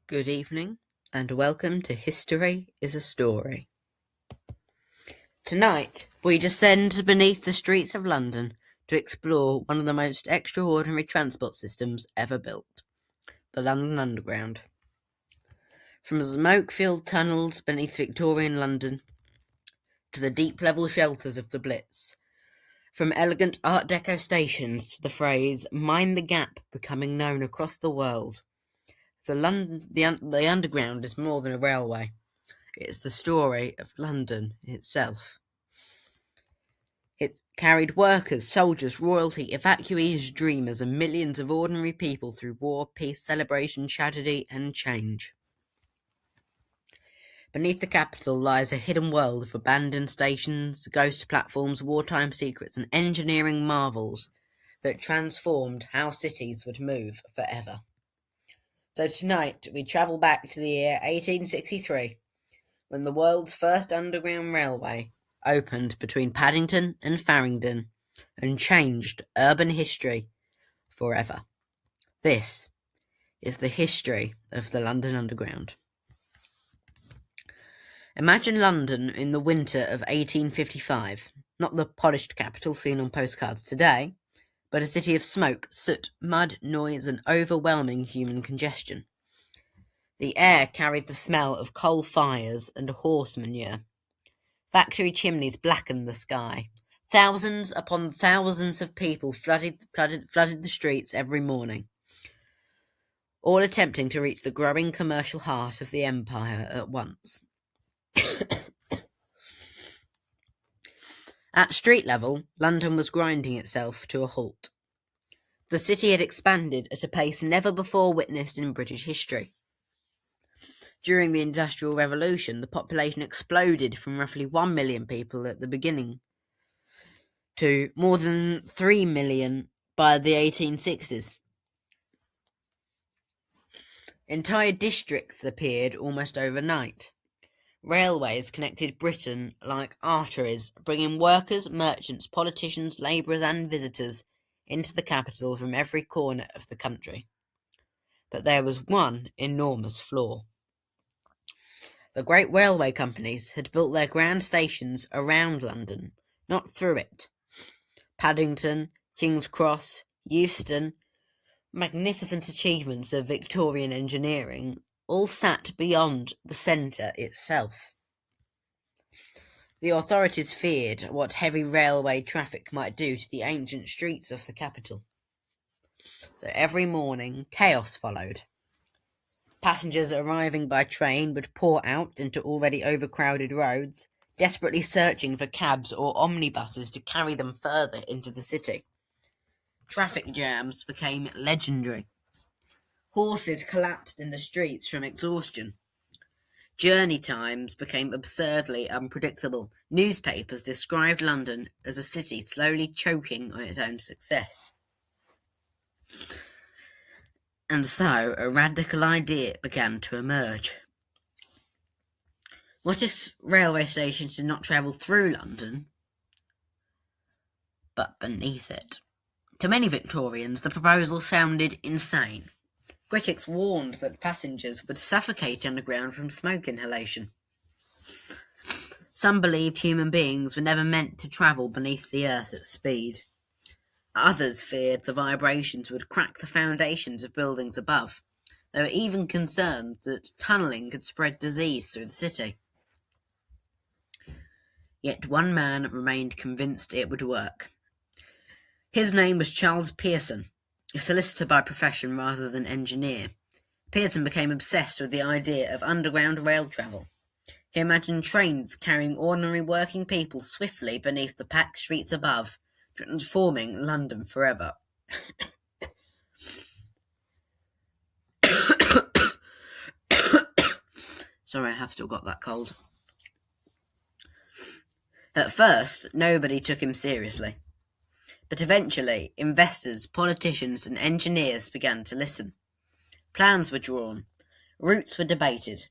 Good evening, and welcome to History is a Story. Tonight, we descend beneath the streets of London to explore one of the most extraordinary transport systems ever built, the London Underground. From smoke-filled tunnels beneath Victorian London to the deep-level shelters of the Blitz, from elegant Art Deco stations to the phrase "mind the gap" becoming known across the world, the Underground is more than a railway. It's the story of London itself. It carried workers, soldiers, royalty, evacuees, dreamers, and millions of ordinary people through war, peace, celebration, tragedy, and change. Beneath the capital lies a hidden world of abandoned stations, ghost platforms, wartime secrets, and engineering marvels that transformed how cities would move forever. So tonight we travel back to the year 1863, when the world's first underground railway opened between Paddington and Farringdon and changed urban history forever. This is the history of the London Underground. Imagine London in the winter of 1855, not the polished capital seen on postcards today, but a city of smoke, soot, mud, noise, and overwhelming human congestion. The air carried the smell of coal fires and horse manure. Factory chimneys blackened the sky. Thousands upon thousands of people flooded the streets every morning, all attempting to reach the growing commercial heart of the empire at once. At street level, London was grinding itself to a halt. The city had expanded at a pace never before witnessed in British history. During the Industrial Revolution, the population exploded from roughly 1 million people at the beginning to more than 3 million by the 1860s. Entire districts appeared almost overnight. Railways connected Britain like arteries, bringing workers, merchants, politicians, labourers and visitors into the capital from every corner of the country. But there was one enormous flaw. The great railway companies had built their grand stations around London, not through it. Paddington, King's Cross, Euston, magnificent achievements of Victorian engineering, all sat beyond the centre itself. The authorities feared what heavy railway traffic might do to the ancient streets of the capital. So every morning, chaos followed. Passengers arriving by train would pour out into already overcrowded roads, desperately searching for cabs or omnibuses to carry them further into the city. Traffic jams became legendary. Horses collapsed in the streets from exhaustion. Journey times became absurdly unpredictable. Newspapers described London as a city slowly choking on its own success. And so a radical idea began to emerge. What if railway stations did not travel through London, but beneath it? To many Victorians, the proposal sounded insane. Critics warned that passengers would suffocate underground from smoke inhalation. Some believed human beings were never meant to travel beneath the earth at speed. Others feared the vibrations would crack the foundations of buildings above. There were even concerns that tunnelling could spread disease through the city. Yet one man remained convinced it would work. His name was Charles Pearson, a solicitor by profession rather than engineer. Pearson became obsessed with the idea of underground rail travel. He imagined trains carrying ordinary working people swiftly beneath the packed streets above, transforming London forever. Sorry, I have still got that cold. At first, nobody took him seriously. But eventually, investors, politicians, and engineers began to listen. Plans were drawn, routes were debated,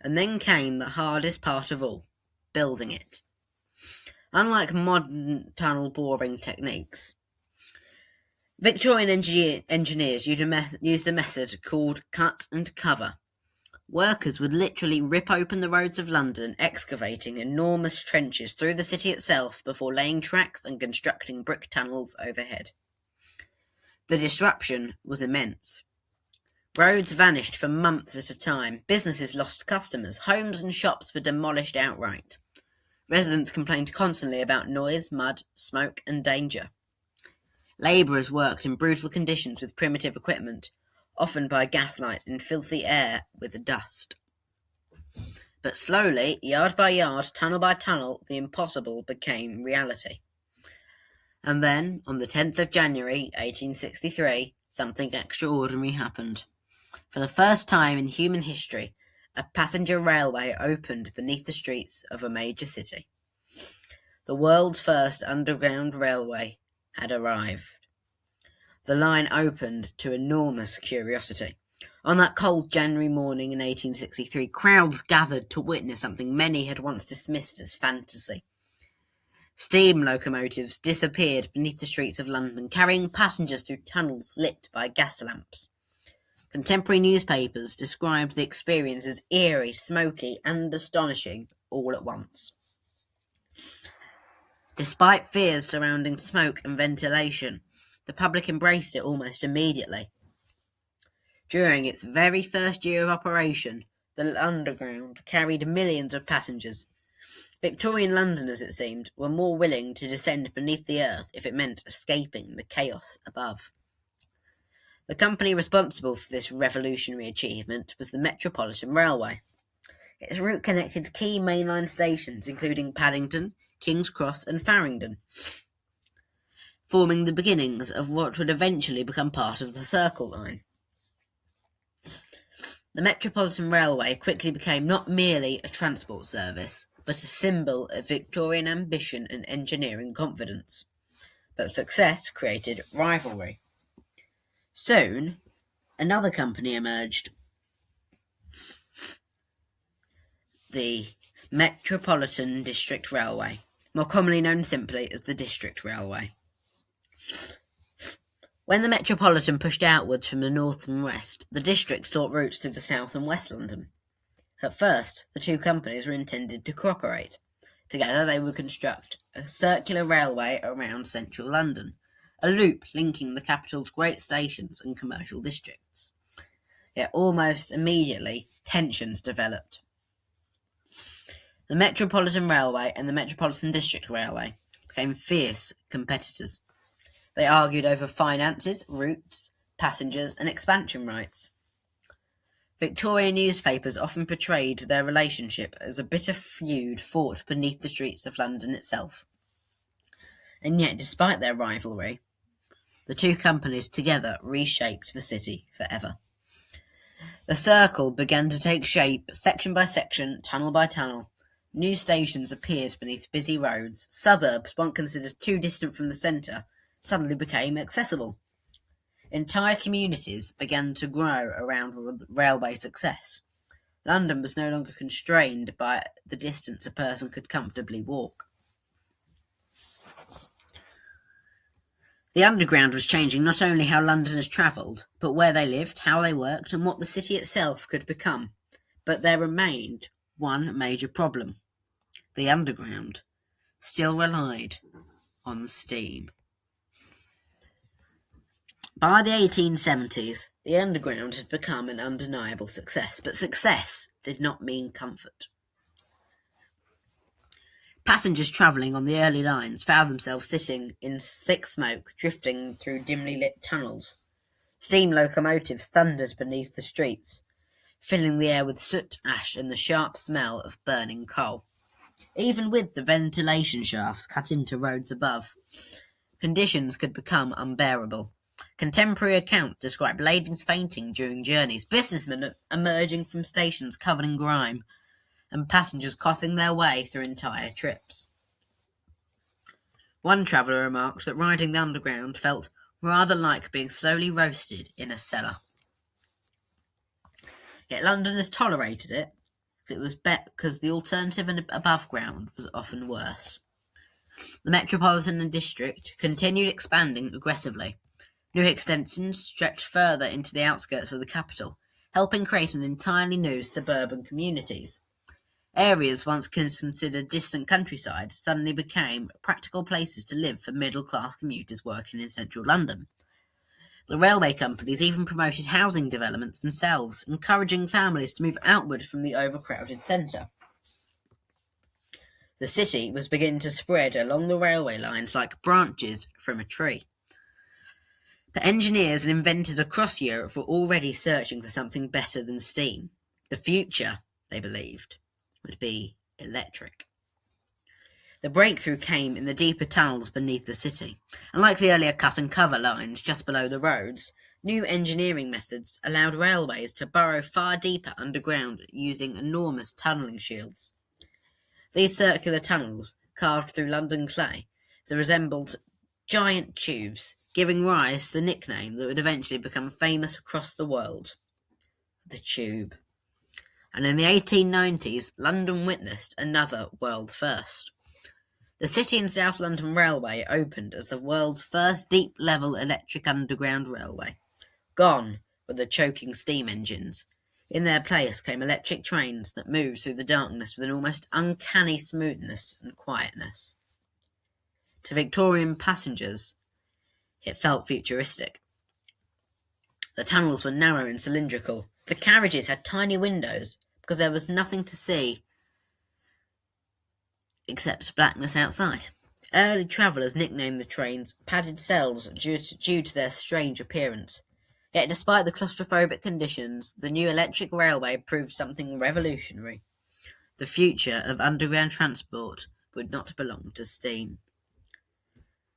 and then came the hardest part of all, building it. Unlike modern tunnel boring techniques, Victorian engineers used a method called cut and cover, Workers would literally rip open the roads of London, excavating enormous trenches through the city itself before laying tracks and constructing brick tunnels overhead. The disruption was immense. Roads vanished for months at a time, businesses lost customers, homes and shops were demolished outright. Residents complained constantly about noise, mud, smoke and danger. Labourers worked in brutal conditions with primitive equipment, often by gaslight in filthy air with dust. But slowly, yard by yard, tunnel by tunnel, the impossible became reality. And then, on the 10th of January 1863, something extraordinary happened. For the first time in human history, a passenger railway opened beneath the streets of a major city. The world's first underground railway had arrived. The line opened to enormous curiosity. On that cold January morning in 1863, crowds gathered to witness something many had once dismissed as fantasy. Steam locomotives disappeared beneath the streets of London, carrying passengers through tunnels lit by gas lamps. Contemporary newspapers described the experience as eerie, smoky, and astonishing all at once. Despite fears surrounding smoke and ventilation, the public embraced it almost immediately. During its very first year of operation, the Underground carried millions of passengers. Victorian Londoners, it seemed, were more willing to descend beneath the earth if it meant escaping the chaos above. The company responsible for this revolutionary achievement was the Metropolitan Railway. Its route connected key mainline stations including Paddington, King's Cross and Farringdon, forming the beginnings of what would eventually become part of the Circle Line. The Metropolitan Railway quickly became not merely a transport service, but a symbol of Victorian ambition and engineering confidence. But success created rivalry. Soon, another company emerged, the Metropolitan District Railway, more commonly known simply as the District Railway. When the Metropolitan pushed outwards from the north and west, the district sought routes through the south and west London. At first, the two companies were intended to cooperate. Together they would construct a circular railway around central London, a loop linking the capital's great stations and commercial districts. Yet almost immediately, tensions developed. The Metropolitan Railway and the Metropolitan District Railway became fierce competitors. They argued over finances, routes, passengers, and expansion rights. Victorian newspapers often portrayed their relationship as a bitter feud fought beneath the streets of London itself. And yet, despite their rivalry, the two companies together reshaped the city forever. The circle began to take shape, section by section, tunnel by tunnel. New stations appeared beneath busy roads. Suburbs, once considered too distant from the centre, suddenly became accessible. Entire communities began to grow around the railway success. London was no longer constrained by the distance a person could comfortably walk. The Underground was changing not only how Londoners travelled, but where they lived, how they worked, and what the city itself could become. But there remained one major problem. The Underground still relied on steam. By the 1870s, the Underground had become an undeniable success, but success did not mean comfort. Passengers travelling on the early lines found themselves sitting in thick smoke, drifting through dimly lit tunnels. Steam locomotives thundered beneath the streets, filling the air with soot, ash, and the sharp smell of burning coal. Even with the ventilation shafts cut into roads above, conditions could become unbearable. Contemporary accounts describe ladies fainting during journeys, businessmen emerging from stations covered in grime, and passengers coughing their way through entire trips. One traveller remarked that riding the Underground felt rather like being slowly roasted in a cellar. Yet Londoners tolerated it because the alternative above ground was often worse. The Metropolitan District continued expanding aggressively. New extensions stretched further into the outskirts of the capital, helping create an entirely new suburban communities. Areas once considered distant countryside suddenly became practical places to live for middle-class commuters working in central London. The railway companies even promoted housing developments themselves, encouraging families to move outward from the overcrowded centre. The city was beginning to spread along the railway lines like branches from a tree. But engineers and inventors across Europe were already searching for something better than steam. The future, they believed, would be electric. The breakthrough came in the deeper tunnels beneath the city. Unlike the earlier cut-and-cover lines just below the roads, new engineering methods allowed railways to burrow far deeper underground using enormous tunnelling shields. These circular tunnels, carved through London clay, resembled giant tubes, giving rise to the nickname that would eventually become famous across the world, the Tube. And in the 1890s, London witnessed another world first. The City and South London Railway opened as the world's first deep-level electric underground railway. Gone were the choking steam engines. In their place came electric trains that moved through the darkness with an almost uncanny smoothness and quietness. To Victorian passengers, it felt futuristic. The tunnels were narrow and cylindrical. The carriages had tiny windows because there was nothing to see except blackness outside. Early travellers nicknamed the trains padded cells due to their strange appearance. Yet despite the claustrophobic conditions, the new electric railway proved something revolutionary. The future of underground transport would not belong to steam.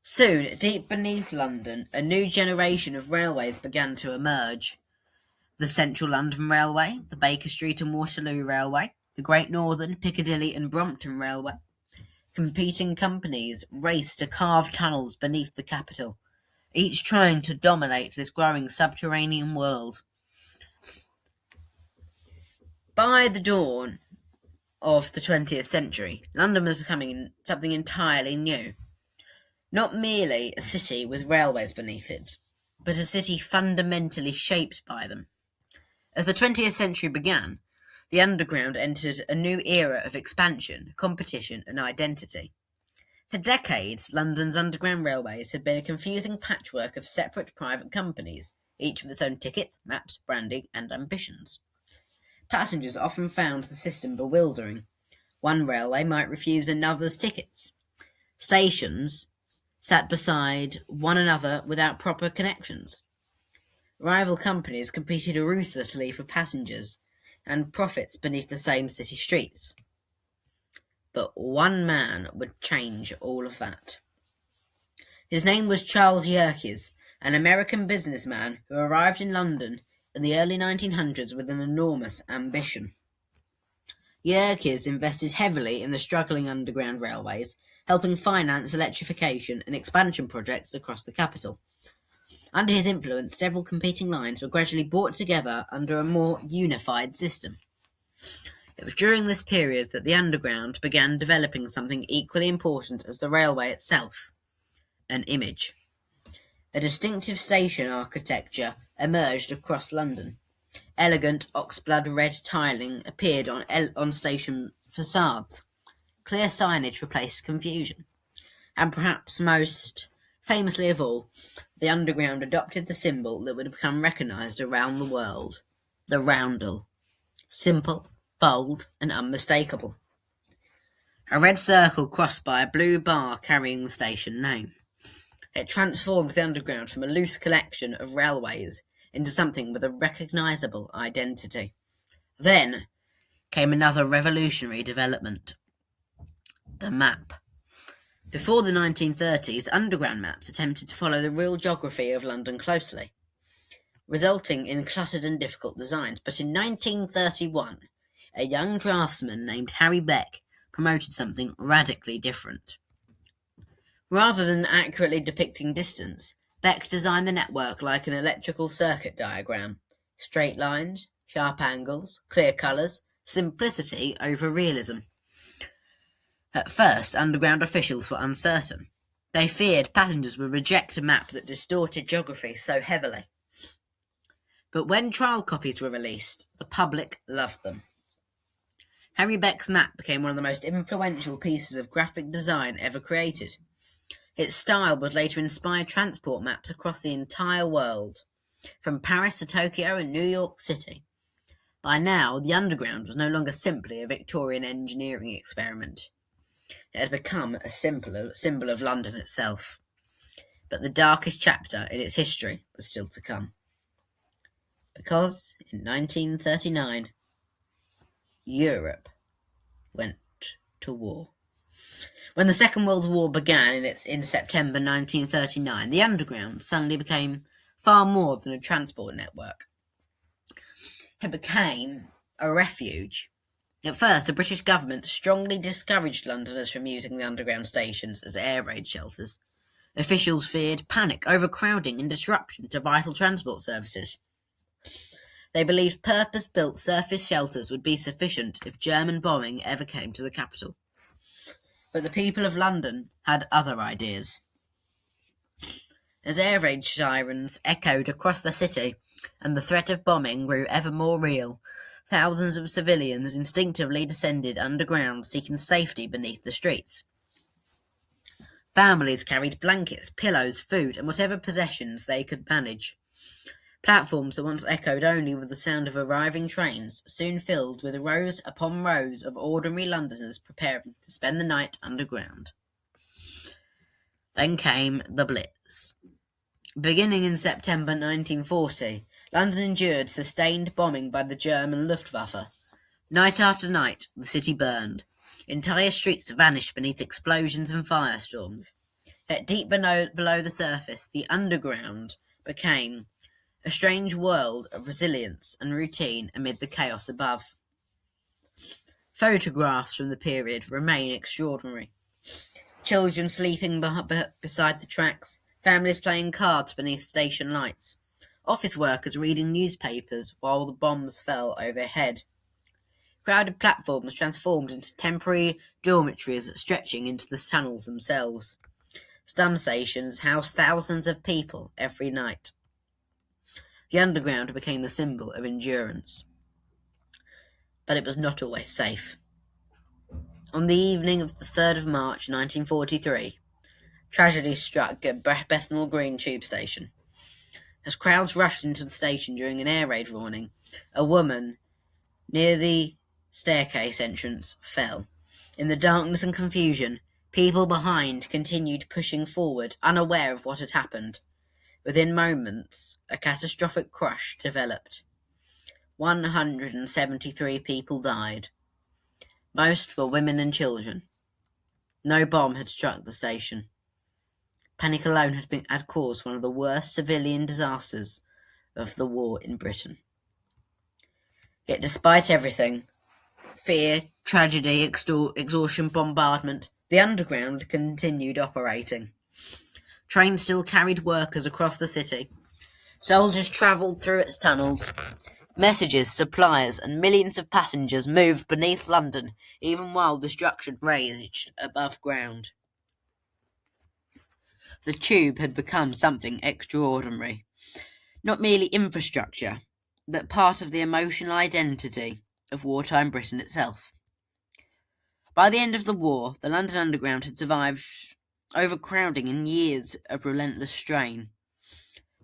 Soon, deep beneath London, a new generation of railways began to emerge. The Central London Railway, the Baker Street and Waterloo Railway, the Great Northern, Piccadilly and Brompton Railway. Competing companies raced to carve tunnels beneath the capital, each trying to dominate this growing subterranean world. By the dawn of the 20th century, London was becoming something entirely new. Not merely a city with railways beneath it, but a city fundamentally shaped by them. As the 20th century began, the underground entered a new era of expansion, competition and identity. For decades, London's underground railways had been a confusing patchwork of separate private companies, each with its own tickets, maps, branding and ambitions. Passengers often found the system bewildering. One railway might refuse another's tickets. Stations sat beside one another without proper connections. Rival companies competed ruthlessly for passengers and profits beneath the same city streets. But one man would change all of that. His name was Charles Yerkes, an American businessman who arrived in London in the early 1900s with an enormous ambition. Yerkes invested heavily in the struggling underground railways, helping finance electrification and expansion projects across the capital. Under his influence, several competing lines were gradually brought together under a more unified system. It was during this period that the underground began developing something equally important as the railway itself: an image. A distinctive station architecture emerged across London. Elegant oxblood red tiling appeared on station facades. Clear signage replaced confusion. And perhaps most famously of all, the underground adopted the symbol that would become recognised around the world: the Roundel. Simple, bold, and unmistakable. A red circle crossed by a blue bar carrying the station name. It transformed the underground from a loose collection of railways into something with a recognisable identity. Then came another revolutionary development: the map. Before the 1930s, underground maps attempted to follow the real geography of London closely, resulting in cluttered and difficult designs. But in 1931, a young draftsman named Harry Beck promoted something radically different. Rather than accurately depicting distance, Beck designed the network like an electrical circuit diagram: straight lines, sharp angles, clear colours, simplicity over realism. At first, underground officials were uncertain. They feared passengers would reject a map that distorted geography so heavily. But when trial copies were released, the public loved them. Harry Beck's map became one of the most influential pieces of graphic design ever created. Its style would later inspire transport maps across the entire world, from Paris to Tokyo and New York City. By now, the Underground was no longer simply a Victorian engineering experiment. It had become a symbol of London itself. But the darkest chapter in its history was still to come. Because in 1939, Europe went to war. When the Second World War began in September 1939, the Underground suddenly became far more than a transport network. It became a refuge. At first, the British government strongly discouraged Londoners from using the Underground stations as air raid shelters. Officials feared panic, overcrowding, and disruption to vital transport services. They believed purpose-built surface shelters would be sufficient if German bombing ever came to the capital. But the people of London had other ideas. As air raid sirens echoed across the city and the threat of bombing grew ever more real, thousands of civilians instinctively descended underground, seeking safety beneath the streets. Families carried blankets, pillows, food, and whatever possessions they could manage. Platforms that once echoed only with the sound of arriving trains soon filled with rows upon rows of ordinary Londoners preparing to spend the night underground. Then came the Blitz. Beginning in September 1940, London endured sustained bombing by the German Luftwaffe. Night after night, the city burned. Entire streets vanished beneath explosions and firestorms. Yet deep below the surface, the Underground became a strange world of resilience and routine amid the chaos above. Photographs from the period remain extraordinary. Children sleeping beside the tracks, families playing cards beneath station lights, office workers reading newspapers while the bombs fell overhead. Crowded platforms transformed into temporary dormitories stretching into the tunnels themselves. Some stations housed thousands of people every night. The Underground became the symbol of endurance. But it was not always safe. On the evening of the 3rd of March 1943, tragedy struck at Bethnal Green tube station. As crowds rushed into the station during an air raid warning, a woman near the staircase entrance fell. In the darkness and confusion, people behind continued pushing forward, unaware of what had happened. Within moments, a catastrophic crash developed. 173 people died. Most were women and children. No bomb had struck the station. Panic alone had caused one of the worst civilian disasters of the war in Britain. Yet despite everything, fear, tragedy, exhaustion, bombardment, the Underground continued operating. Trains still carried workers across the city. Soldiers travelled through its tunnels. Messages, supplies, and millions of passengers moved beneath London, even while destruction raged above ground. The tube had become something extraordinary. Not merely infrastructure, but part of the emotional identity of wartime Britain itself. By the end of the war, the London Underground had survived overcrowding and years of relentless strain.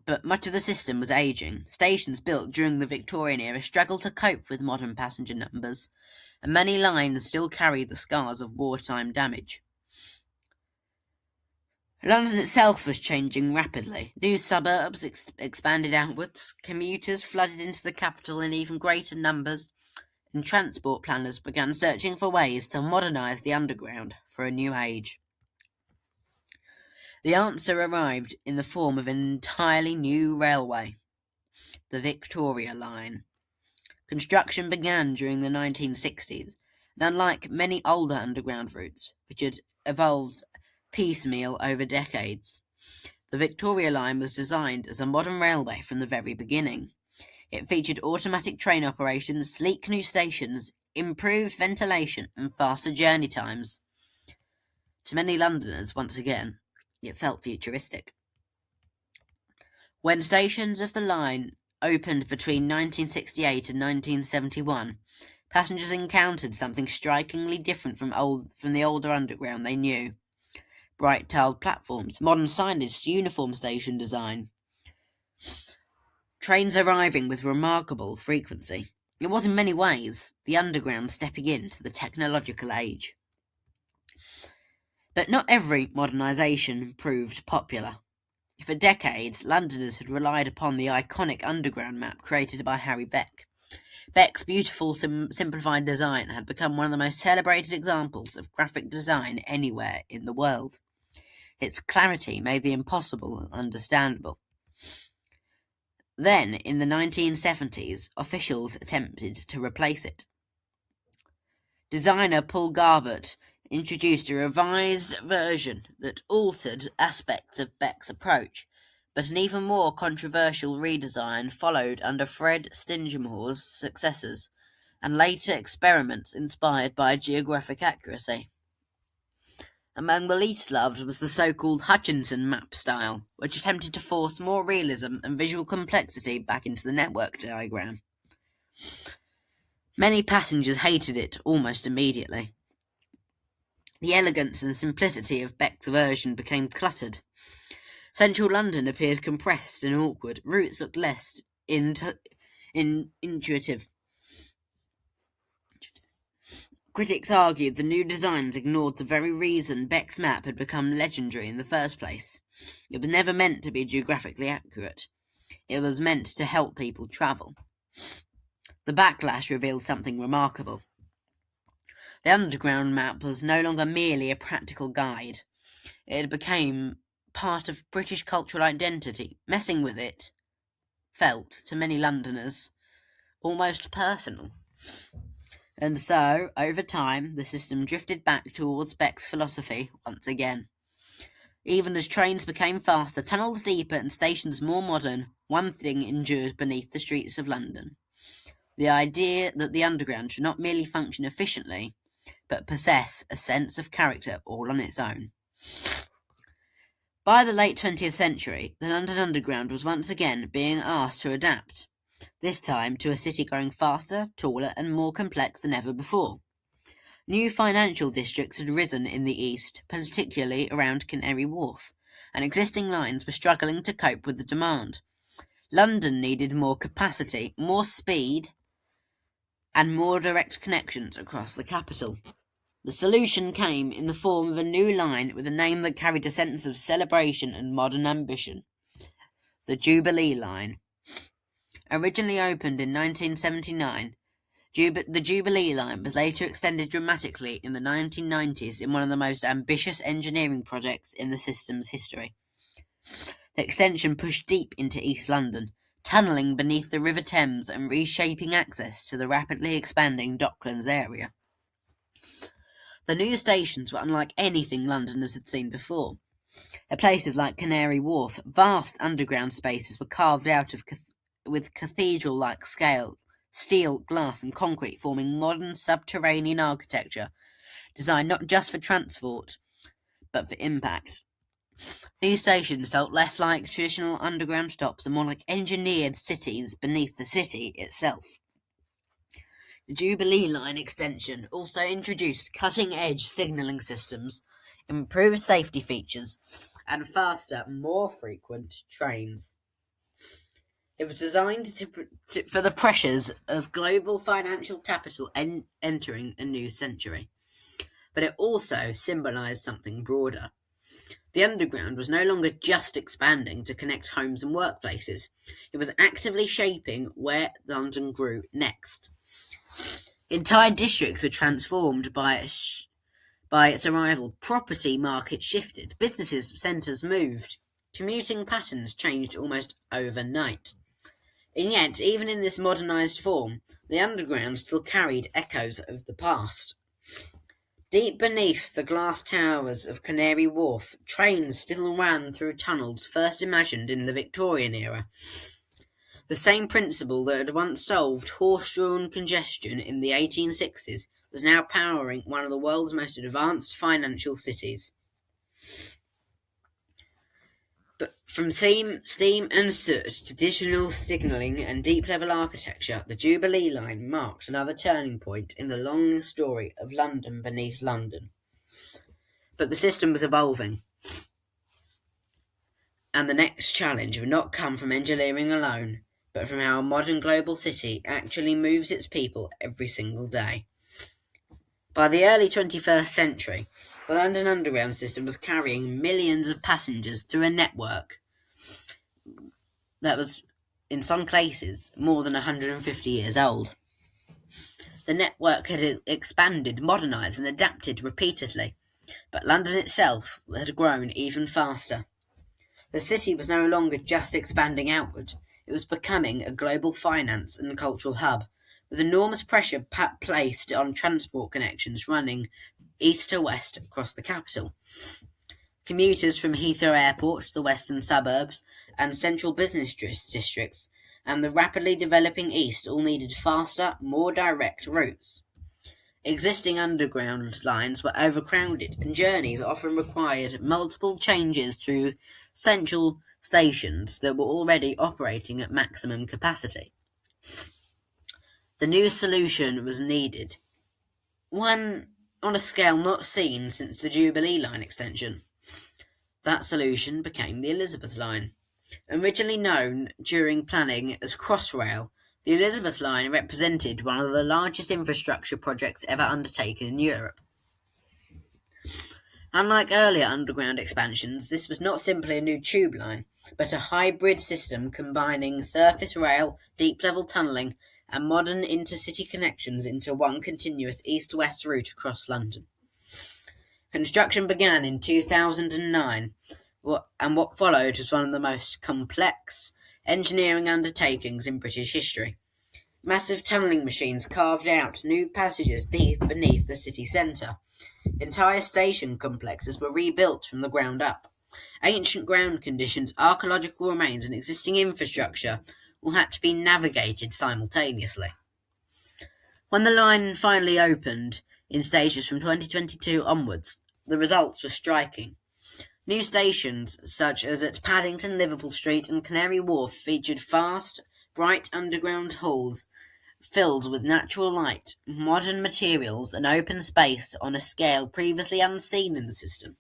But much of the system was aging. Stations built during the Victorian era struggled to cope with modern passenger numbers, and many lines still carry the scars of wartime damage. London itself was changing rapidly. New suburbs expanded outwards, commuters flooded into the capital in even greater numbers, and transport planners began searching for ways to modernise the Underground for a new age. The answer arrived in the form of an entirely new railway, the Victoria Line. Construction began during the 1960s, and unlike many older underground routes, which had evolved piecemeal over decades, the Victoria Line was designed as a modern railway from the very beginning. It featured automatic train operations, sleek new stations, improved ventilation, and faster journey times. To many Londoners, once again, it felt futuristic. When stations of the line opened between 1968 and 1971, passengers encountered something strikingly different from the older underground they knew. Bright tiled platforms, modern signage, uniform station design. Trains arriving with remarkable frequency. It was in many ways the underground stepping into the technological age. But not every modernisation proved popular. For decades, Londoners had relied upon the iconic underground map created by Harry Beck. Beck's beautiful, simplified design had become one of the most celebrated examples of graphic design anywhere in the world. Its clarity made the impossible understandable. Then, in the 1970s, officials attempted to replace it. Designer Paul Garbett introduced a revised version that altered aspects of Beck's approach, but an even more controversial redesign followed under Fred Stingemore's successors, and later experiments inspired by geographic accuracy. Among the least loved was the so-called Hutchinson map style, which attempted to force more realism and visual complexity back into the network diagram. Many passengers hated it almost immediately. The elegance and simplicity of Beck's version became cluttered. Central London appeared compressed and awkward. Routes looked less intuitive. Critics argued the new designs ignored the very reason Beck's map had become legendary in the first place. It was never meant to be geographically accurate. It was meant to help people travel. The backlash revealed something remarkable. The underground map was no longer merely a practical guide. It became part of British cultural identity. Messing with it felt, to many Londoners, almost personal. And so, over time, the system drifted back towards Beck's philosophy once again. Even as trains became faster, tunnels deeper, and stations more modern, one thing endured beneath the streets of London. The idea that the underground should not merely function efficiently, but possess a sense of character all on its own. By the late 20th century, the London Underground was once again being asked to adapt, this time to a city growing faster, taller, and more complex than ever before. New financial districts had risen in the east, particularly around Canary Wharf, and existing lines were struggling to cope with the demand. London needed more capacity, more speed, and more direct connections across the capital. The solution came in the form of a new line with a name that carried a sense of celebration and modern ambition: the Jubilee Line. Originally opened in 1979, the Jubilee Line was later extended dramatically in the 1990s in one of the most ambitious engineering projects in the system's history. The extension pushed deep into East London, tunnelling beneath the River Thames and reshaping access to the rapidly expanding Docklands area. The new stations were unlike anything Londoners had seen before. At places like Canary Wharf, vast underground spaces were carved out with cathedral-like scale, steel, glass, and concrete forming modern subterranean architecture, designed not just for transport, but for impact. These stations felt less like traditional underground stops and more like engineered cities beneath the city itself. The Jubilee Line extension also introduced cutting-edge signalling systems, improved safety features, and faster, more frequent trains. It was designed for the pressures of global financial capital entering a new century. But it also symbolised something broader. The Underground was no longer just expanding to connect homes and workplaces. It was actively shaping where London grew next. Entire districts were transformed by its arrival. Property markets shifted. Business centres moved. Commuting patterns changed almost overnight. And yet, even in this modernised form, the Underground still carried echoes of the past. Deep beneath the glass towers of Canary Wharf, trains still ran through tunnels first imagined in the Victorian era. The same principle that had once solved horse-drawn congestion in the 1860s was now powering one of the world's most advanced financial cities. But From steam and soot to digital signalling and deep-level architecture, the Jubilee Line marked another turning point in the long story of London beneath London. But the system was evolving, and the next challenge would not come from engineering alone, but from how a modern global city actually moves its people every single day. By the early 21st century, the London Underground system was carrying millions of passengers through a network that was, in some places, more than 150 years old. The network had expanded, modernised, and adapted repeatedly, but London itself had grown even faster. The city was no longer just expanding outward, it was becoming a global finance and cultural hub, with enormous pressure placed on transport connections running east to west across the capital. Commuters from Heathrow Airport to the western suburbs and central business districts and the rapidly developing east all needed faster, more direct routes. Existing underground lines were overcrowded, and journeys often required multiple changes through central stations that were already operating at maximum capacity. The new solution was needed, one on a scale not seen since the Jubilee Line extension. That solution became the Elizabeth Line. Originally known during planning as Crossrail, the Elizabeth Line represented one of the largest infrastructure projects ever undertaken in Europe. Unlike earlier underground expansions, this was not simply a new tube line, but a hybrid system combining surface rail, deep-level tunnelling, and modern intercity connections into one continuous east-west route across London. Construction began in 2009, and what followed was one of the most complex engineering undertakings in British history. Massive tunnelling machines carved out new passages deep beneath the city centre. Entire station complexes were rebuilt from the ground up. Ancient ground conditions, archaeological remains, and existing infrastructure all had to be navigated simultaneously. When the line finally opened, in stages from 2022 onwards, the results were striking. New stations, such as at Paddington, Liverpool Street and Canary Wharf, featured fast, bright underground halls filled with natural light, modern materials and open space on a scale previously unseen in the system.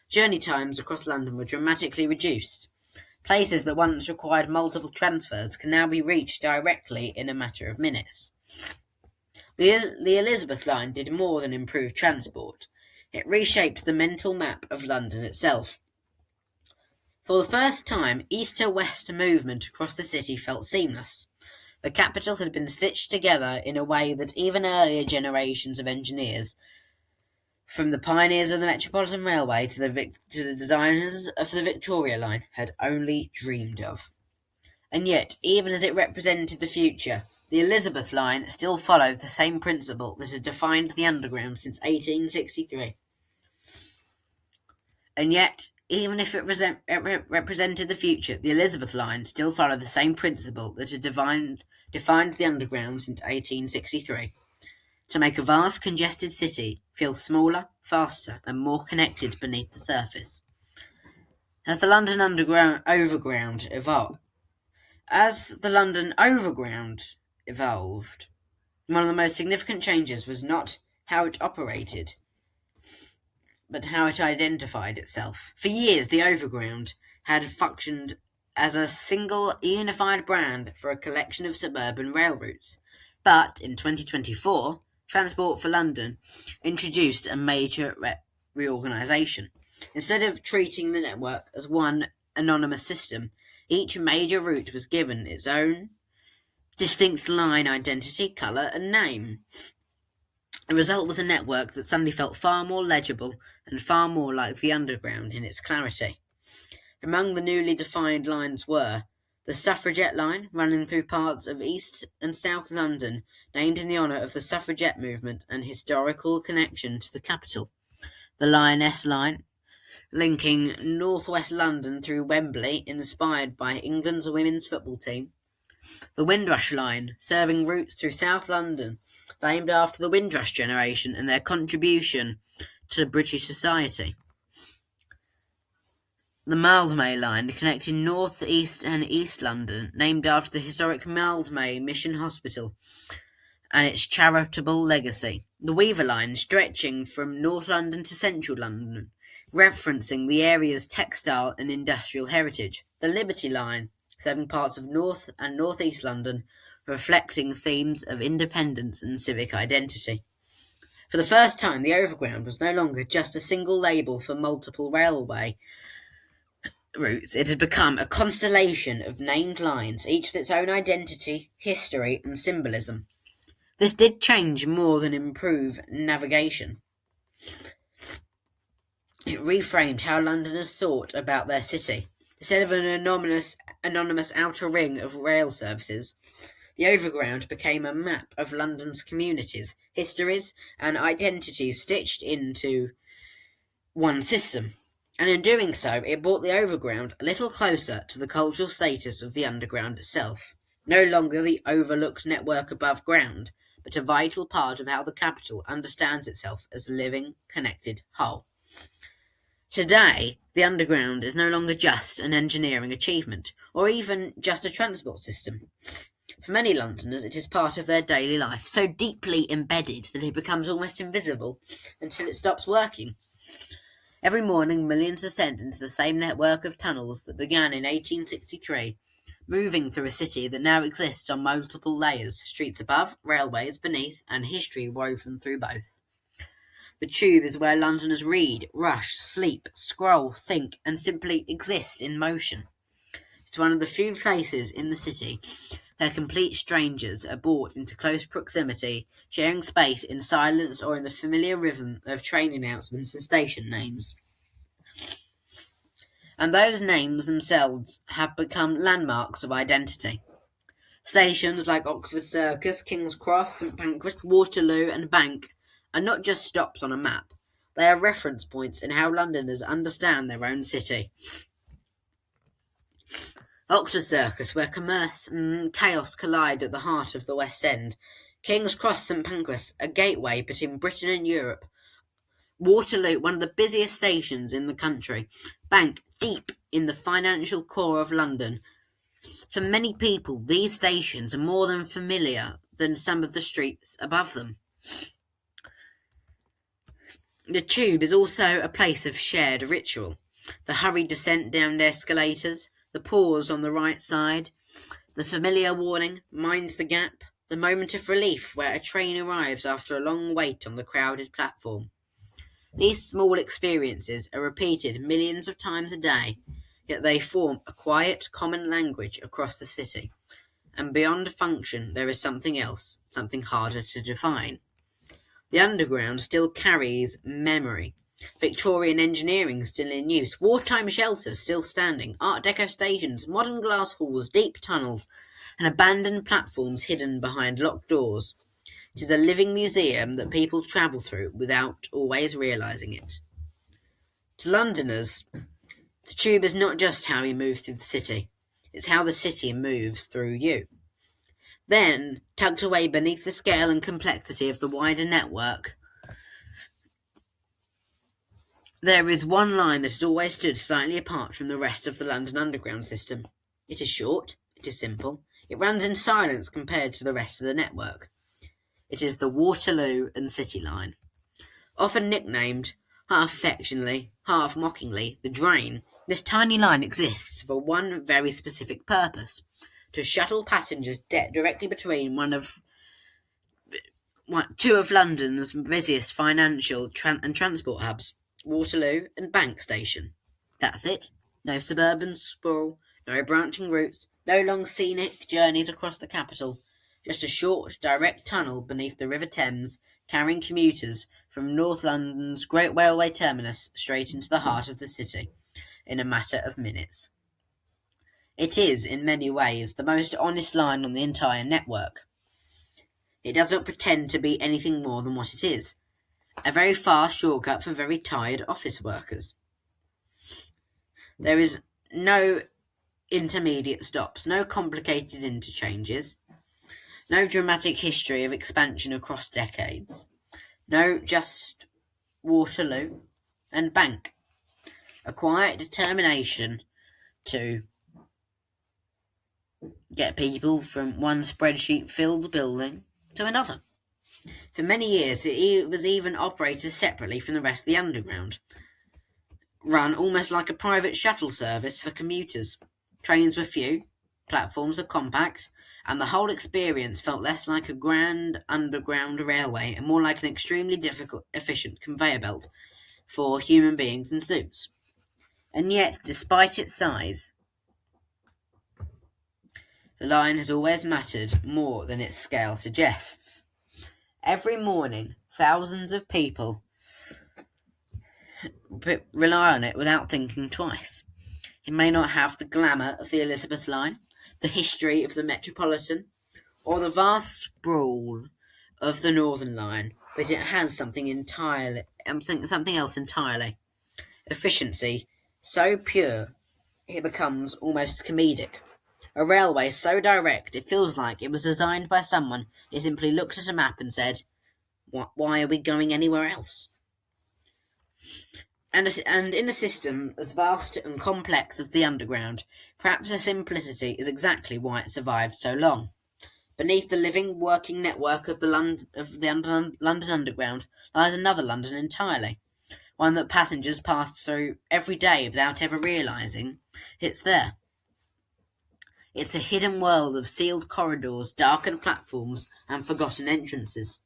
Journey times across London were dramatically reduced. Places that once required multiple transfers can now be reached directly in a matter of minutes. The Elizabeth Line did more than improve transport. It reshaped the mental map of London itself. For the first time, east to west movement across the city felt seamless. The capital had been stitched together in a way that even earlier generations of engineers, from the pioneers of the Metropolitan Railway to the designers of the Victoria Line, had only dreamed of. And yet, even as it represented the future, the Elizabeth Line still followed the same principle that had defined the Underground since 1863. And yet, even if it represented the future, the Elizabeth Line still followed the same principle that had defined the Underground since 1863. To make a vast, congested city feel smaller, faster, and more connected beneath the surface. As the London Overground evolved, one of the most significant changes was not how it operated, but how it identified itself. For years, the Overground had functioned as a single, unified brand for a collection of suburban rail routes. But in 2024, Transport for London introduced a major reorganisation. Instead of treating the network as one anonymous system, each major route was given its own distinct line identity, colour, and name. The result was a network that suddenly felt far more legible and far more like the Underground in its clarity. Among the newly defined lines were the Suffragette Line, running through parts of East and South London, named in the honour of the suffragette movement and historical connection to the capital. The Lioness Line, linking northwest London through Wembley, inspired by England's women's football team. The Windrush Line, serving routes through South London, named after the Windrush generation and their contribution to British society. The Mildmay Line, connecting North East and East London, named after the historic Mildmay Mission Hospital and its charitable legacy. The Weaver Line, stretching from North London to Central London, referencing the area's textile and industrial heritage. The Liberty Line, serving parts of North and North East London, reflecting themes of independence and civic identity. For the first time, the Overground was no longer just a single label for multiple railway routes. It had become a constellation of named lines, each with its own identity, history, and symbolism. This did change more than improve navigation. It reframed how Londoners thought about their city. Instead of an anonymous outer ring of rail services, the Overground became a map of London's communities, histories, and identities stitched into one system. And in doing so, it brought the Overground a little closer to the cultural status of the Underground itself. No longer the overlooked network above ground, but a vital part of how the capital understands itself as a living, connected whole. Today, the Underground is no longer just an engineering achievement, or even just a transport system. For many Londoners, it is part of their daily life, so deeply embedded that it becomes almost invisible until it stops working. Every morning, millions ascend into the same network of tunnels that began in 1863, moving through a city that now exists on multiple layers, streets above, railways beneath, and history woven through both. The Tube is where Londoners read, rush, sleep, scroll, think, and simply exist in motion. It's one of the few places in the city where complete strangers are brought into close proximity, sharing space in silence or in the familiar rhythm of train announcements and station names. And those names themselves have become landmarks of identity. Stations like Oxford Circus, King's Cross, St Pancras, Waterloo, and Bank are not just stops on a map, they are reference points in how Londoners understand their own city. Oxford Circus, where commerce and chaos collide at the heart of the West End. King's Cross, St Pancras, a gateway between Britain and Europe. Waterloo, one of the busiest stations in the country. Bank, deep in the financial core of London. For many people, these stations are more than familiar than some of the streets above them. The Tube is also a place of shared ritual. The hurried descent down the escalators, the pause on the right side, the familiar warning, mind the gap, the moment of relief where a train arrives after a long wait on the crowded platform. These small experiences are repeated millions of times a day, yet they form a quiet, common language across the city. And beyond function, there is something else, something harder to define. The Underground still carries memory. Victorian engineering still in use, wartime shelters still standing, Art Deco stations, modern glass halls, deep tunnels, and abandoned platforms hidden behind locked doors. It is a living museum that people travel through without always realising it. To Londoners, the Tube is not just how you move through the city, it's how the city moves through you. Then, tucked away beneath the scale and complexity of the wider network, there is one line that has always stood slightly apart from the rest of the London Underground system. It is short, it is simple, it runs in silence compared to the rest of the network. It is the Waterloo and City Line. Often nicknamed, half affectionately, half mockingly, the Drain, this tiny line exists for one very specific purpose: to shuttle passengers directly between two of London's busiest financial and transport hubs, Waterloo and Bank Station. That's it. No suburban sprawl, no branching routes, no long scenic journeys across the capital. Just a short, direct tunnel beneath the River Thames, carrying commuters from North London's great railway terminus straight into the heart of the city, in a matter of minutes. It is, in many ways, the most honest line on the entire network. It does not pretend to be anything more than what it is: a very fast shortcut for very tired office workers. There is no intermediate stops, no complicated interchanges, no dramatic history of expansion across decades. No, just Waterloo and Bank. a quiet determination to get people from one spreadsheet-filled building to another. For many years, it was even operated separately from the rest of the Underground, run almost like a private shuttle service for commuters. Trains were few, platforms were compact, and the whole experience felt less like a grand underground railway and more like an extremely difficult, efficient conveyor belt for human beings in suits. And yet, despite its size, the line has always mattered more than its scale suggests. Every morning, thousands of people rely on it without thinking twice. It may not have the glamour of the Elizabeth Line, the history of the Metropolitan, or the vast sprawl of the Northern Line, but it has something else entirely. Efficiency, so pure it becomes almost comedic. A railway so direct it feels like it was designed by someone who simply looked at a map and said, "Why are we going anywhere else?" And in a system as vast and complex as the Underground, perhaps the simplicity is exactly why it survived so long. Beneath the living, working network of the London Underground lies another London entirely, one that passengers pass through every day without ever realising it's there. It's a hidden world of sealed corridors, darkened platforms, and forgotten entrances.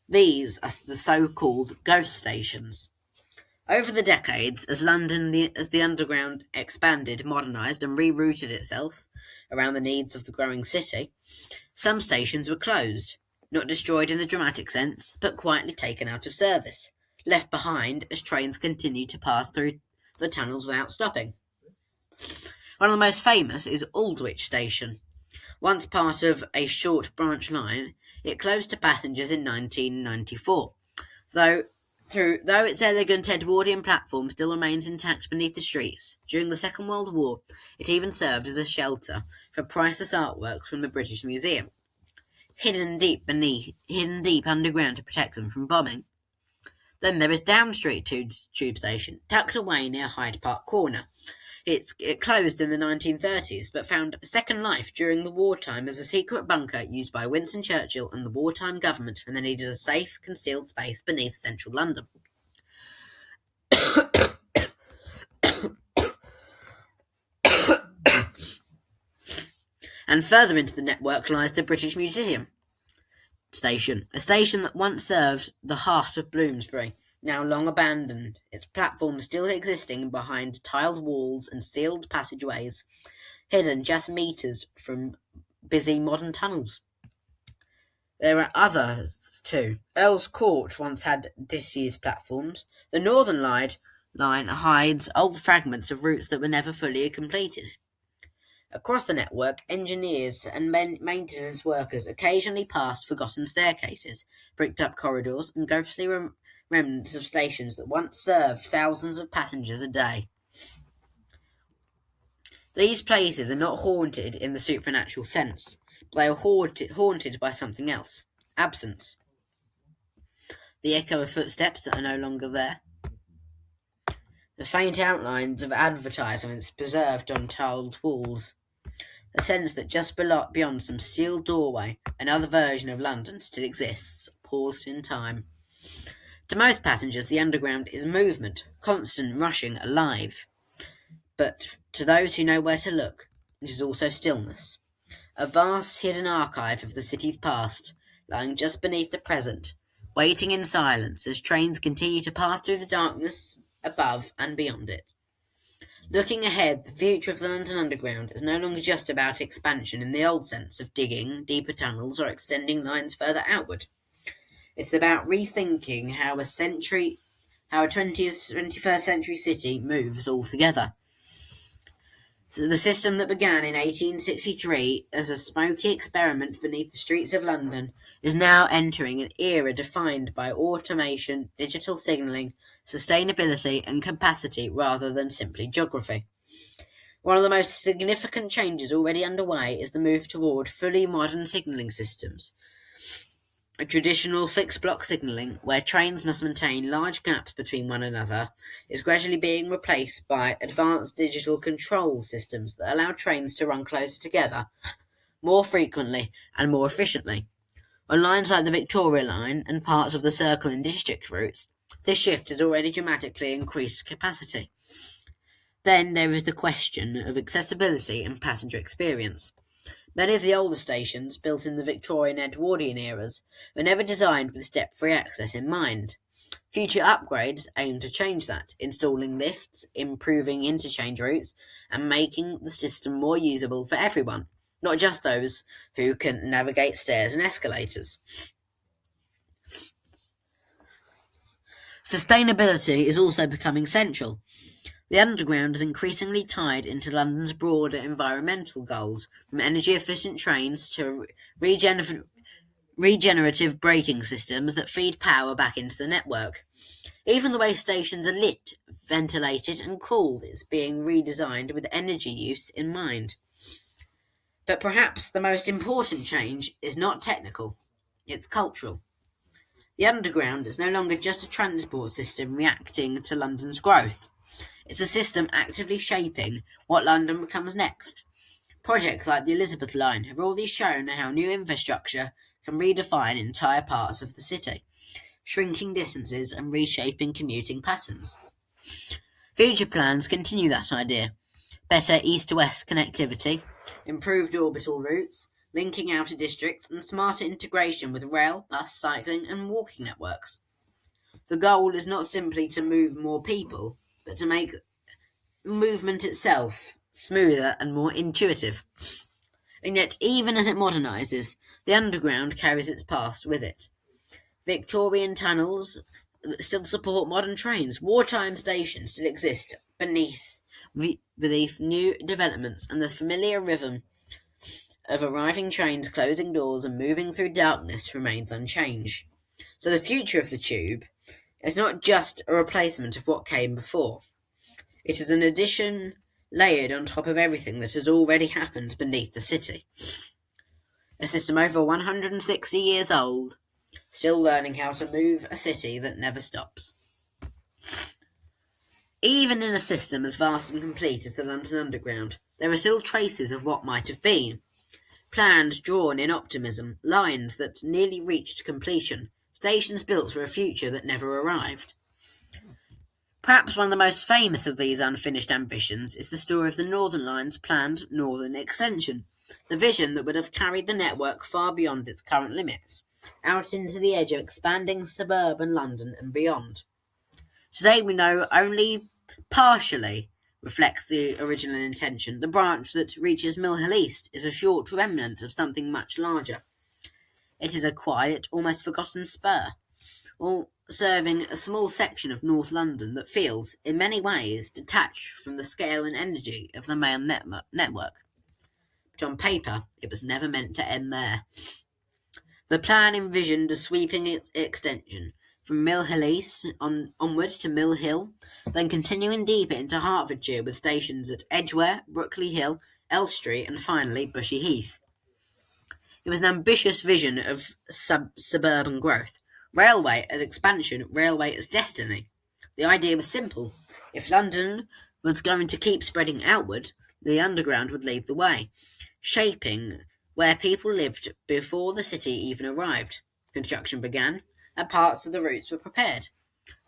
These are the so-called ghost stations. Over the decades, as the Underground expanded, modernised, and rerouted itself around the needs of the growing city, some stations were closed, not destroyed in the dramatic sense, but quietly taken out of service, left behind as trains continued to pass through the tunnels without stopping. One of the most famous is Aldwych Station. Once part of a short branch line, it closed to passengers in 1994, though its elegant Edwardian platform still remains intact beneath the streets. During the Second World War, it even served as a shelter for priceless artworks from the British Museum, hidden deep underground to protect them from bombing. Then there is Down Street Tube Station, tucked away near Hyde Park Corner. It closed in the 1930s, but found a second life during the wartime as a secret bunker used by Winston Churchill and the wartime government when they needed a safe, concealed space beneath central London. And further into the network lies the British Museum Station, a station that once served the heart of Bloomsbury, now long abandoned, its platform still existing behind tiled walls and sealed passageways, hidden just metres from busy modern tunnels. There are others too. Earl's Court once had disused platforms. The Northern Line hides old fragments of routes that were never fully completed. Across the network, engineers and maintenance workers occasionally passed forgotten staircases, bricked-up corridors, and ghostly remnants of stations that once served thousands of passengers a day. These places are not haunted in the supernatural sense, but they are haunted by something else: absence. The echo of footsteps that are no longer there. The faint outlines of advertisements preserved on tiled walls. The sense that just beyond some sealed doorway, another version of London still exists, paused in time. To most passengers, the Underground is movement, constant, rushing, alive. But to those who know where to look, it is also stillness. A vast hidden archive of the city's past, lying just beneath the present, waiting in silence as trains continue to pass through the darkness above and beyond it. Looking ahead, the future of the London Underground is no longer just about expansion in the old sense of digging deeper tunnels or extending lines further outward. It's about rethinking how a 21st century city moves all together. So the system that began in 1863 as a smoky experiment beneath the streets of London is now entering an era defined by automation, digital signalling, sustainability, and capacity rather than simply geography. One of the most significant changes already underway is the move toward fully modern signalling systems. A traditional fixed block signalling, where trains must maintain large gaps between one another, is gradually being replaced by advanced digital control systems that allow trains to run closer together, more frequently, and more efficiently. On lines like the Victoria Line and parts of the Circle and District routes, this shift has already dramatically increased capacity. Then there is the question of accessibility and passenger experience. Many of the older stations, built in the Victorian Edwardian eras, were never designed with step-free access in mind. Future upgrades aim to change that, installing lifts, improving interchange routes, and making the system more usable for everyone, not just those who can navigate stairs and escalators. Sustainability is also becoming central. The Underground is increasingly tied into London's broader environmental goals, from energy-efficient trains to regenerative braking systems that feed power back into the network. Even the way stations are lit, ventilated, and cooled is being redesigned with energy use in mind. But perhaps the most important change is not technical, it's cultural. The Underground is no longer just a transport system reacting to London's growth. It's a system actively shaping what London becomes next. Projects like the Elizabeth Line have already shown how new infrastructure can redefine entire parts of the city, shrinking distances and reshaping commuting patterns. Future plans continue that idea. Better east-to-west connectivity, improved orbital routes, linking outer districts, and smarter integration with rail, bus, cycling, and walking networks. The goal is not simply to move more people, but to make movement itself smoother and more intuitive. And yet, even as it modernises, the Underground carries its past with it. Victorian tunnels still support modern trains. Wartime stations still exist beneath new developments, and the familiar rhythm of arriving trains closing doors and moving through darkness remains unchanged. So the future of the Tube is not just a replacement of what came before. It is an addition layered on top of everything that has already happened beneath the city. A system over 160 years old, still learning how to move a city that never stops. Even in a system as vast and complete as the London Underground, there are still traces of what might have been. Plans drawn in optimism, lines that nearly reached completion, stations built for a future that never arrived. Perhaps one of the most famous of these unfinished ambitions is the story of the Northern Line's planned Northern Extension, the vision that would have carried the network far beyond its current limits, out into the edge of expanding suburban London and beyond. Today we know only partially reflects the original intention. The branch that reaches Mill Hill East is a short remnant of something much larger. It is a quiet, almost forgotten spur, all serving a small section of North London that feels, in many ways, detached from the scale and energy of the main network. But on paper, it was never meant to end there. The plan envisioned a sweeping extension from Mill Hill East onward to Mill Hill, then continuing deeper into Hertfordshire with stations at Edgware, Brooklyn Hill, Elstree, and finally Bushey Heath. It was an ambitious vision of suburban growth. Railway as expansion, railway as destiny. The idea was simple. If London was going to keep spreading outward, the Underground would lead the way, shaping where people lived before the city even arrived. Construction began, and parts of the routes were prepared.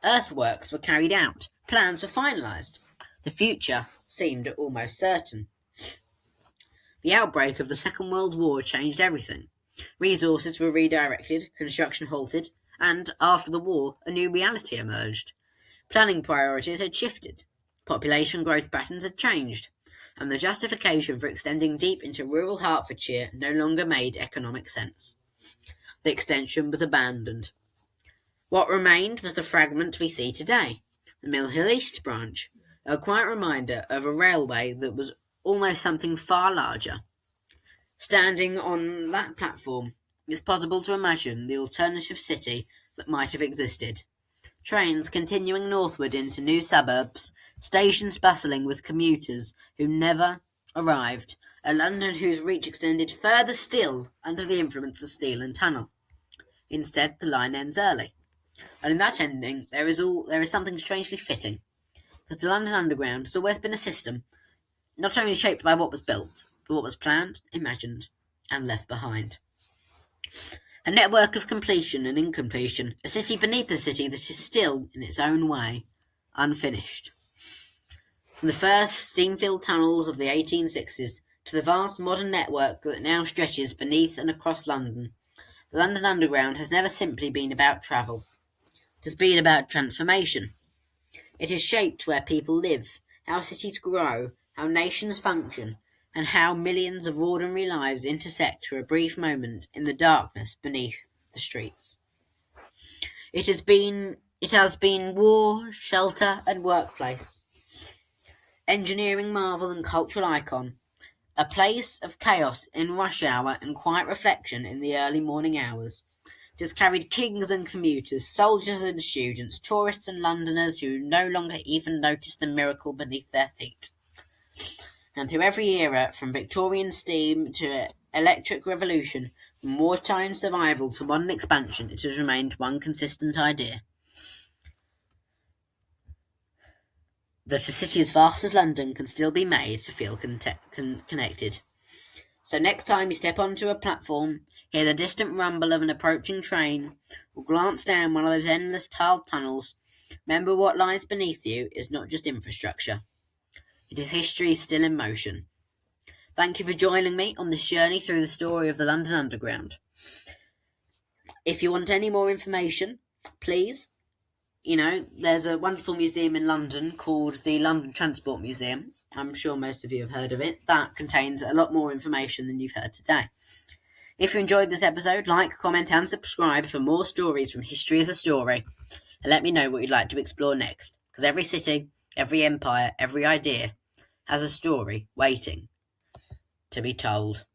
Earthworks were carried out, plans were finalised. The future seemed almost certain. The outbreak of the Second World War changed everything. Resources were redirected, construction halted, and, after the war, a new reality emerged. Planning priorities had shifted, population growth patterns had changed, and the justification for extending deep into rural Hertfordshire no longer made economic sense. The extension was abandoned. What remained was the fragment we see today, the Mill Hill East branch, a quiet reminder of a railway that was almost something far larger. Standing on that platform, it's possible to imagine the alternative city that might have existed. Trains continuing northward into new suburbs, stations bustling with commuters who never arrived, a London whose reach extended further still under the influence of steel and tunnel. Instead, the line ends early. And in that ending, there is something strangely fitting, because the London Underground has always been a system not only shaped by what was built, but what was planned, imagined, and left behind. A network of completion and incompletion, a city beneath a city that is still, in its own way, unfinished. From the first steam-filled tunnels of the 1860s to the vast modern network that now stretches beneath and across London, the London Underground has never simply been about travel. It has been about transformation. It has shaped where people live, how cities grow, how nations function, and how millions of ordinary lives intersect for a brief moment in the darkness beneath the streets. It has been war, shelter, and workplace, engineering marvel and cultural icon, a place of chaos in rush hour and quiet reflection in the early morning hours. It has carried kings and commuters, soldiers and students, tourists and Londoners who no longer even notice the miracle beneath their feet. And through every era, from Victorian steam to electric revolution, from wartime survival to modern expansion, it has remained one consistent idea. That a city as vast as London can still be made to feel connected. So next time you step onto a platform, hear the distant rumble of an approaching train, or glance down one of those endless tiled tunnels, remember what lies beneath you is not just infrastructure. It is history still in motion. Thank you for joining me on this journey through the story of the London Underground. If you want any more information, please, there's a wonderful museum in London called the London Transport Museum. I'm sure most of you have heard of it. That contains a lot more information than you've heard today. If you enjoyed this episode, like, comment and subscribe for more stories from History as a Story, and let me know what you'd like to explore next, because every city, every empire, every idea has a story waiting to be told.